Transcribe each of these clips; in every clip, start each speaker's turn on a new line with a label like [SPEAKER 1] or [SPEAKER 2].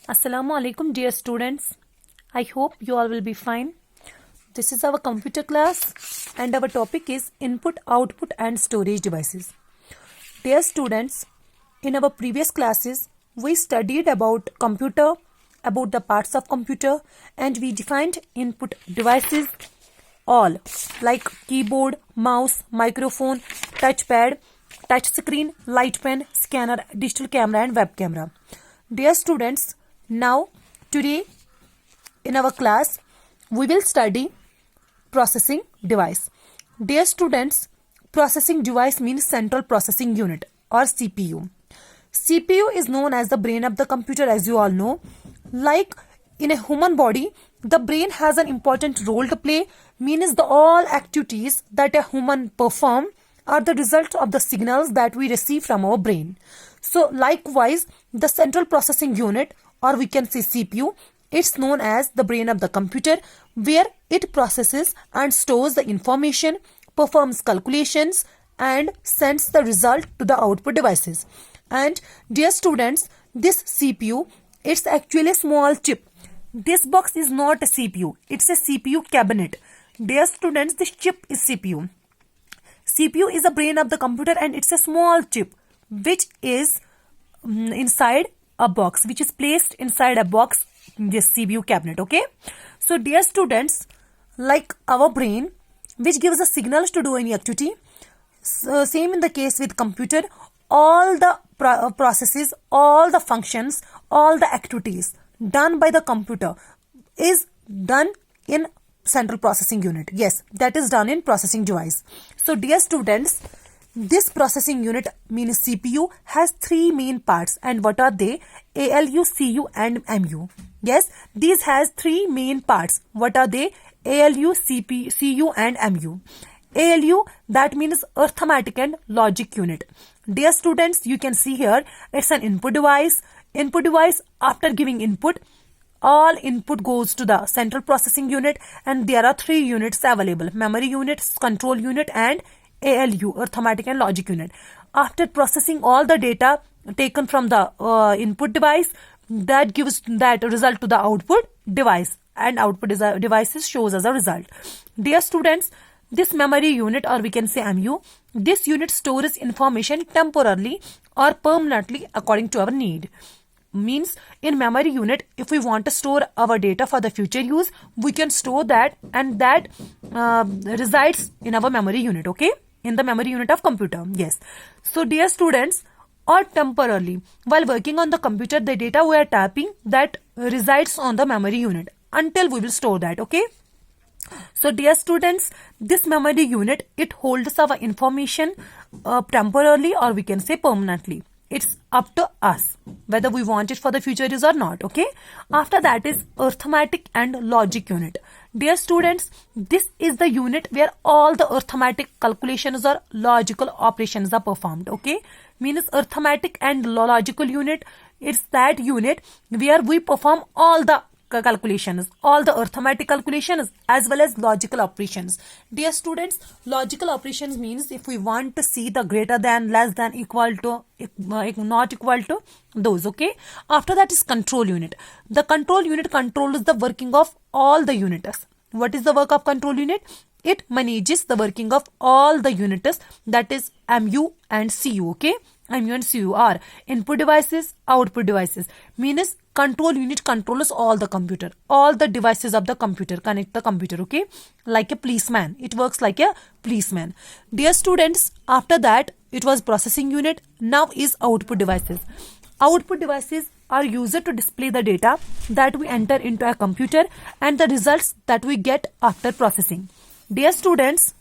[SPEAKER 1] Assalamu alaikum, dear students. I hope you all will be fine. This is our computer class and our topic is input, output and storage devices. Dear students, in our previous classes, we studied about computer, about the parts of computer, and we defined input devices all like keyboard, mouse, microphone, touchpad, touch screen, light pen, scanner, digital camera and web camera. Dear students, now today in our class we will study processing device. Dear students, processing device means central processing unit or CPU. CPU is known as the brain of the computer, as you all know. Like in a human body, the brain has an important role to play, means the all activities that a human perform are the result of the signals that we receive from our brain. So likewise, the central processing unit, or we can say CPU, it's known as the brain of the computer, where it processes and stores the information, performs calculations and sends the result to the output devices. And dear students, this CPU, it's actually a small chip. This box is not a CPU, it's a CPU cabinet. Dear students, this chip is CPU. CPU is the brain of the computer and it's a small chip which is inside a box, which is placed inside a box, this CPU cabinet. Okay, so dear students, like our brain which gives the signals to do any activity, same in the case with computer, all the processes, all the functions, all the activities done by the computer is done in central processing unit. Yes, that is done in processing device. So dear students, this processing unit means CPU has three main parts. And what are they? ALU, CU and MU. Yes, these has three main parts. What are they? ALU, CU and MU. ALU, that means arithmetic and logic unit. Dear students, you can see here it's an input device. Input device, after giving input, all input goes to the central processing unit and there are three units available: memory unit, control unit and ALU, arithmetic and logic unit. After processing all the data taken from the input device, that gives that result to the output device, and output devices shows as a result. Dear students, this memory unit, or we can say MU, this unit stores information temporarily or permanently according to our need. Means in memory unit, if we want to store our data for the future use, we can store that, and that resides in our memory unit. Okay, in the memory unit of computer. Yes, so dear students, or temporarily while working on the computer, the data we are typing that resides on the memory unit until we will store that. Okay, so dear students, this memory unit, it holds our information temporarily or we can say permanently. It's up to us whether we want it for the future use or not. Okay, after that is arithmetic and logic unit. Dear students, this is the unit where all the arithmetic calculations or logical operations are performed. Okay, means arithmetic and logical unit, it's that unit where we perform all the calculations, all the arithmetic calculations as well as logical operations. Dear students, logical operations means if we want to see the greater than, less than, equal to, not equal to, those. Okay, after that is control unit. The control unit controls the working of all the units. What is the work of control unit? It manages the working of all the units, that is MU and CU. Okay, MU and CU are input devices, output devices. Means control unit controls all the computer, all the devices of the computer, connect the computer. Okay, like a policeman, it works like a policeman. Dear students, after that it was processing unit. Now is output devices. Output devices are used to display the data that we enter into a computer and the results that we get after processing. Dear students,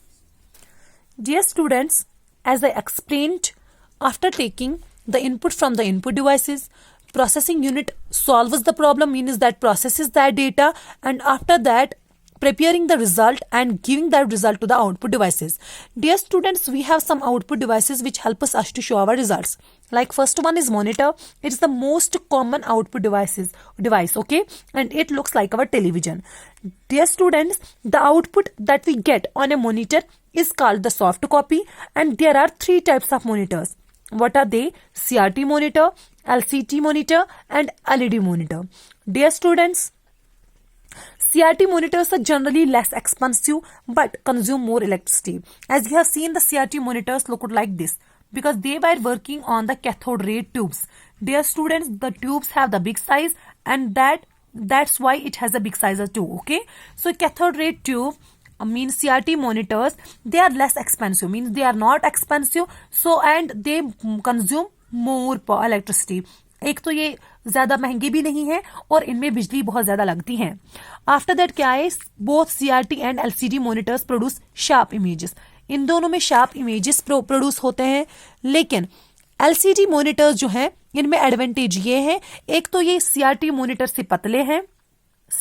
[SPEAKER 1] as I explained, after taking the input from the input devices, processing unit solves the problem, means that processes that data, and after that preparing the result and giving that result to the output devices. Dear students, we have some output devices which help us to show our results. Like first one is monitor. It's the most common output device. Okay, and it looks like our television. Dear students, the output that we get on a monitor is called the soft copy, and there are three types of monitors. What are they? CRT monitor, LCD monitor and LED monitor. Dear students, CRT monitors are generally less expensive but consume more electricity. As you have seen, the CRT monitors look like this because they were working on the cathode ray tubes. Dear students, the tubes have the big size, and that's why it has a big size too. Okay, so cathode ray tube means CRT monitors, they are less expensive, means they are not expensive, so and they consume more electricity. एक तो ये ज्यादा महंगे भी नहीं है और इनमें बिजली बहुत ज्यादा लगती है. आफ्टर दैट क्या है, both CRT and LCD monitors produce sharp images. इन दोनों में शार्प इमेजेस प्रोड्यूस होते हैं, लेकिन LCD मॉनिटर्स जो है इनमें एडवांटेज ये है, एक तो ये CRT मॉनिटर से पतले हैं,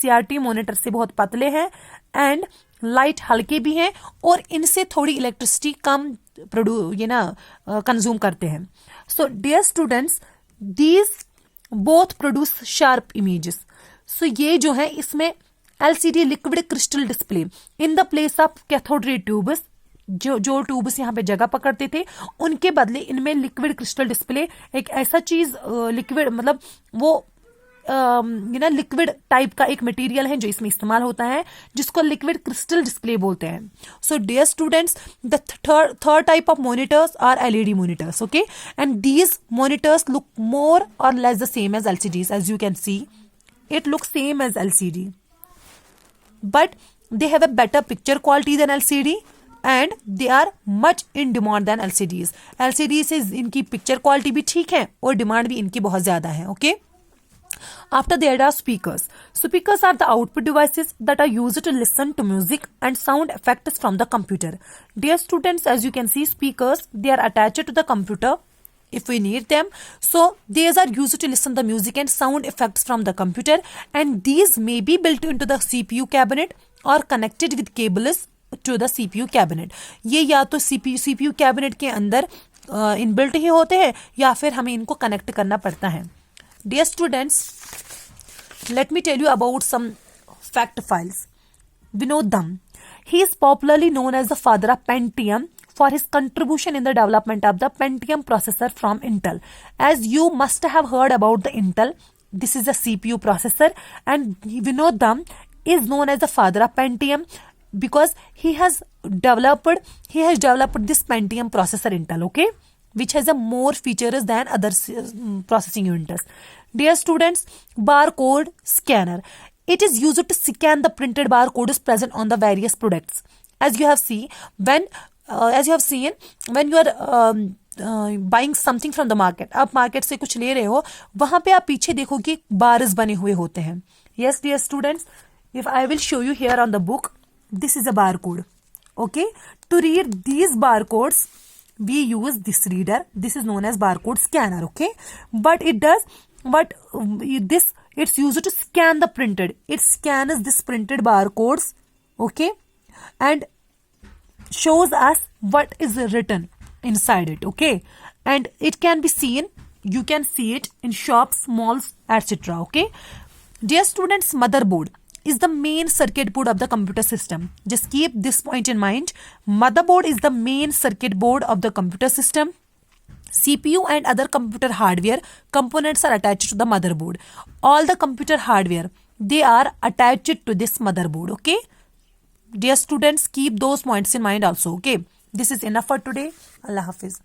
[SPEAKER 1] CRT मॉनिटर से बहुत पतले हैं एंड लाइट हल्के भी हैं और इनसे थोड़ी इलेक्ट्रिसिटी कम कंज्यूम करते हैं. So dear students, these both produce sharp images. So ये जो है इसमें LCD liquid crystal display in the place of cathode ray tubes, जो ट्यूब्स यहाँ पे जगह पकड़ते थे उनके बदले इनमें लिक्विड क्रिस्टल डिस्प्ले, एक ऐसा चीज लिक्विड मतलब वो लिक्विड टाइप का एक मटेरियल है जो इसमें इस्तेमाल होता है, जिसको लिक्विड क्रिस्टल डिस्प्ले बोलते हैं. So dear students, the third type of monitors are LED monitors. Okay, and these monitors look more or less the same as LCDs. As you can see, it look same as LCD, but they have a better picture quality than LCD and they are much in demand than LCDs. LCD से इनकी picture quality भी ठीक है और demand भी इनकी बहुत ज्यादा है. Okay, after there are speakers. Speakers are the output devices that are used to listen to music and sound effects from the computer. Dear students, as you can see, speakers, they are attached to the computer if we need them. So these are used to listen the music and sound effects from the computer, and these may be built into the CPU cabinet or connected with cables to the CPU cabinet. ये या तो CPU cabinet के अंदर inbuilt ही होते हैं या फिर हमें इनको कनेक्ट करना पड़ता है. Dear students, let me tell you about some fact files. Vinod Dham. He is popularly known as the father of Pentium for his contribution in the development of the Pentium processor from Intel. As you must have heard about the Intel, this is a CPU processor, and Vinod Dham is known as the father of Pentium because he has developed this Pentium processor Intel, okay, which has a more features than other processing units. Dear students, barcode scanner. It is used to scan the printed barcodes present on the various products. As you have seen, when you are buying something from the market, आप market से कुछ ले रहे हो, वहां पे आप पीछे देखोगे बार्स बने हुए होते हैं. Yes, dear students, if I will show you here on the book, this is a barcode. Okay, to read these barcodes, we use this reader. This is known as barcode scanner. Okay, it's used to scan the printed. It scans this printed barcodes. Okay, and shows us what is written inside it. Okay, and it can be seen. You can see it in shops, malls, etc. Okay, dear students, motherboard is the main circuit board of the computer system. Just keep this point in mind. Motherboard is the main circuit board of the computer system. CPU and other computer hardware components are attached to the motherboard. All the computer hardware, they are attached to this motherboard. Okay, dear students, keep those points in mind also. Okay, this is enough for today. Allah Hafiz.